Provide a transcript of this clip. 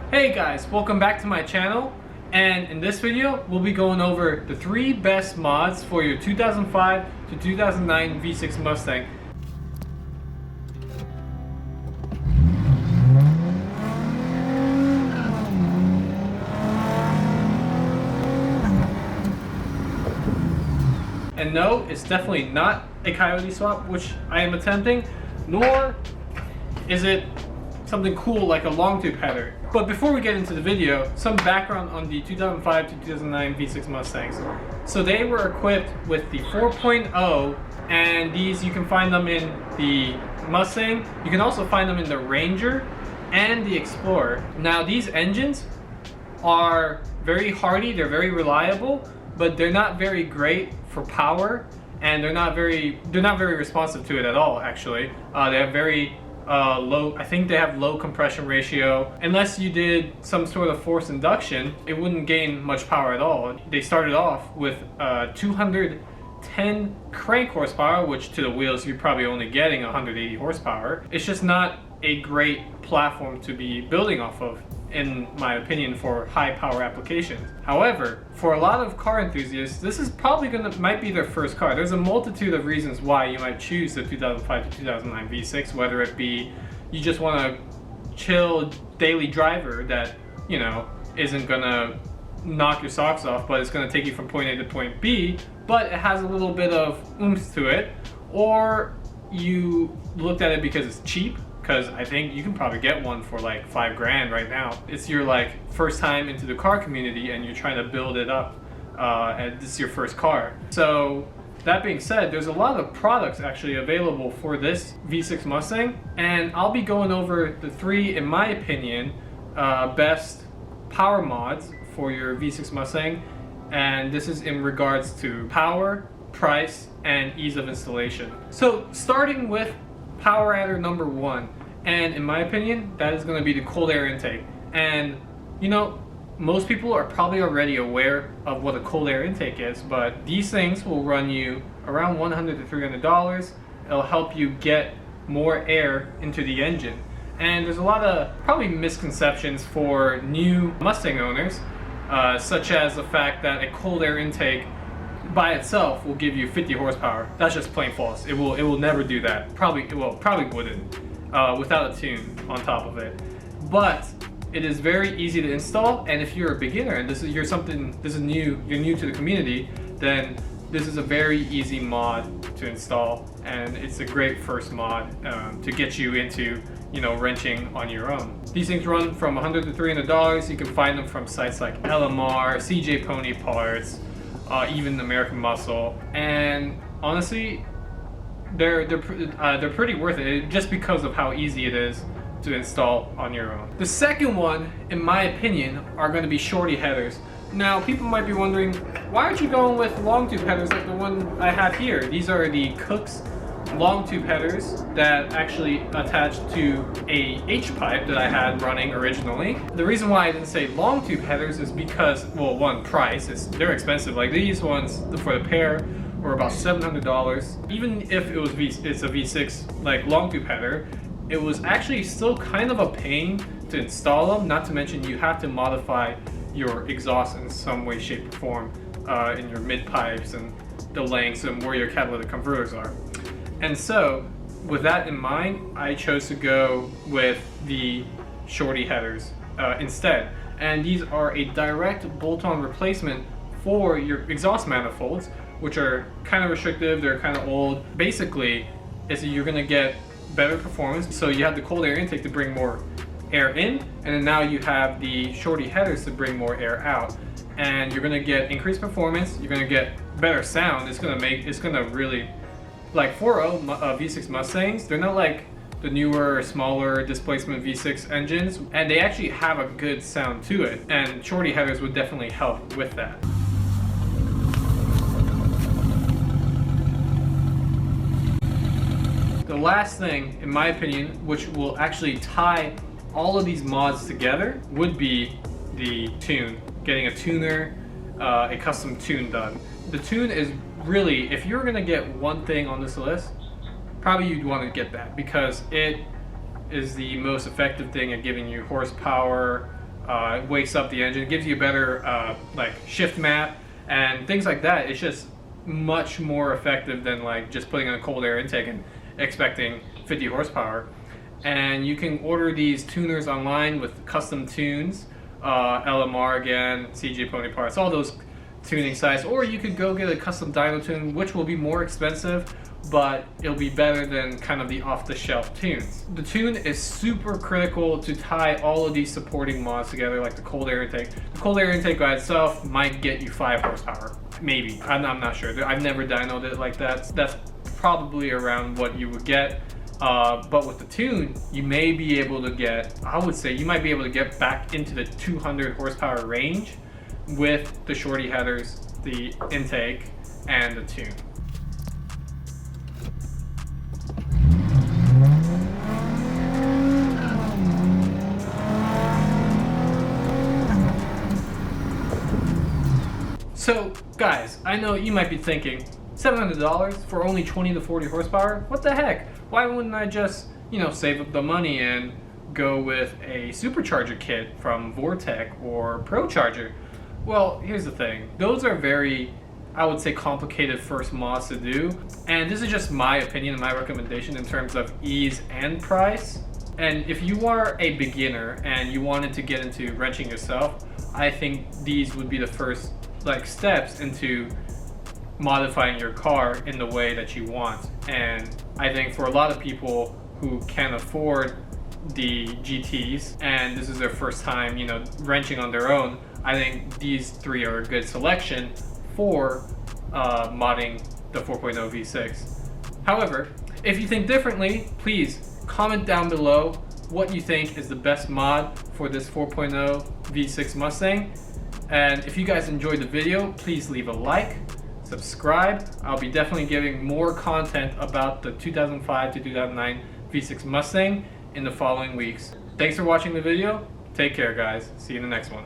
Hey guys, welcome back to my channel, and in this video we'll be going over the 3 best mods for your 2005 to 2009 V6 Mustang. And no, it's definitely not a coyote swap, which I am attempting, nor is it something cool like a long tube header. But before we get into the video, some background on the 2005 to 2009 V6 Mustangs. So they were equipped with the 4.0, and these you can find them in the Mustang. You can also find them in the Ranger and the Explorer. Now these engines are very hardy, they're very reliable, but they're not very great for power, and they're not very responsive to it at all. Actually, they have very low, I think they have low compression ratio. Unless you did some sort of forced induction, it wouldn't gain much power at all. They started off with 210 crank horsepower, which to the wheels you're probably only getting 180 horsepower. It's just not a great platform to be building off of, in my opinion, for high power applications. However, for a lot of car enthusiasts, this is probably might be their first car. There's a multitude of reasons why you might choose the 2005 to 2009 V6, whether it be you just want a chill daily driver that, you know, isn't gonna knock your socks off, but it's gonna take you from point A to point B, but it has a little bit of oomph to it, or you looked at it because it's cheap, because I think you can probably get one for like $5 grand right now. It's your like first time into the car community and you're trying to build it up, and this is your first car. So that being said, there's a lot of products actually available for this V6 Mustang, and I'll be going over the 3, in my opinion, best power mods for your V6 Mustang, and this is in regards to power, price, and ease of installation. So starting with power adder number 1, and in my opinion that is going to be the cold air intake. And you know, most people are probably already aware of what a cold air intake is, but these things will run you around $100 to $300. It'll help you get more air into the engine. And there's a lot of probably misconceptions for new Mustang owners, such as the fact that a cold air intake by itself will give you 50 horsepower. That's just plain false. It will never do that. Probably wouldn't without a tune on top of it. But it is very easy to install, and if you're a beginner and you're new to the community, then this is a very easy mod to install, and it's a great first mod to get you into, you know, wrenching on your own. These things run from $100 to $300. You can find them from sites like LMR, CJ Pony Parts, even American Muscle, and honestly, they're pretty worth it just because of how easy it is to install on your own. The second one, in my opinion, are going to be Shorty Headers. Now, people might be wondering, why aren't you going with long tube headers like the one I have here? These are the Cook's long tube headers that actually attached to a H-pipe that I had running originally. The reason why I didn't say long tube headers is because, well, one, price, they're expensive. Like these ones for the pair were about $700. Even if it's a V6 like long tube header, it was actually still kind of a pain to install them. Not to mention you have to modify your exhaust in some way, shape, or form in your mid pipes and the lengths and where your catalytic converters are. And so, with that in mind, I chose to go with the Shorty Headers instead. And these are a direct bolt-on replacement for your exhaust manifolds, which are kind of restrictive, they're kind of old. Basically, you're gonna get better performance. So you have the cold air intake to bring more air in, and then now you have the Shorty Headers to bring more air out. And you're gonna get increased performance, you're gonna get better sound. It's gonna really, like 4.0 V6 Mustangs, they're not like the newer, smaller displacement V6 engines, and they actually have a good sound to it, and Shorty Headers would definitely help with that. The last thing, in my opinion, which will actually tie all of these mods together, would be the tune. Getting a tuner, a custom tune done. The tune is really, if you're gonna get one thing on this list, probably you'd want to get that, because it is the most effective thing at giving you horsepower, It wakes up the engine, it gives you a better like shift map and things like that. It's just much more effective than like just putting in a cold air intake and expecting 50 horsepower. And you can order these tuners online with custom tunes, LMR again, CJ Pony Parts, all those tuning sites, or you could go get a custom dyno tune, which will be more expensive, but it'll be better than kind of the off-the-shelf tunes. The tune is super critical to tie all of these supporting mods together, like the cold air intake. The cold air intake by itself might get you 5 horsepower, maybe. I'm not sure. I've never dynoed it like that. That's probably around what you would get. But with the tune, you may be able to get, I would say you might be able to get back into the 200 horsepower range with the Shorty Headers, the intake, and the tune. So guys, I know you might be thinking, $700 for only 20 to 40 horsepower? What the heck? Why wouldn't I just, save up the money and go with a supercharger kit from Vortec or ProCharger? Well, here's the thing. Those are very, I would say, complicated first mods to do. And this is just my opinion and my recommendation in terms of ease and price. And if you are a beginner and you wanted to get into wrenching yourself, I think these would be the first steps into modifying your car in the way that you want. And I think for a lot of people who can afford the GTs and this is their first time, wrenching on their own, I think these 3 are a good selection for modding the 4.0 V6. However, if you think differently, please comment down below what you think is the best mod for this 4.0 V6 Mustang. And if you guys enjoyed the video, please leave a like, subscribe. I'll be definitely giving more content about the 2005 to 2009 V6 Mustang in the following weeks. Thanks for watching the video. Take care, guys. See you in the next one.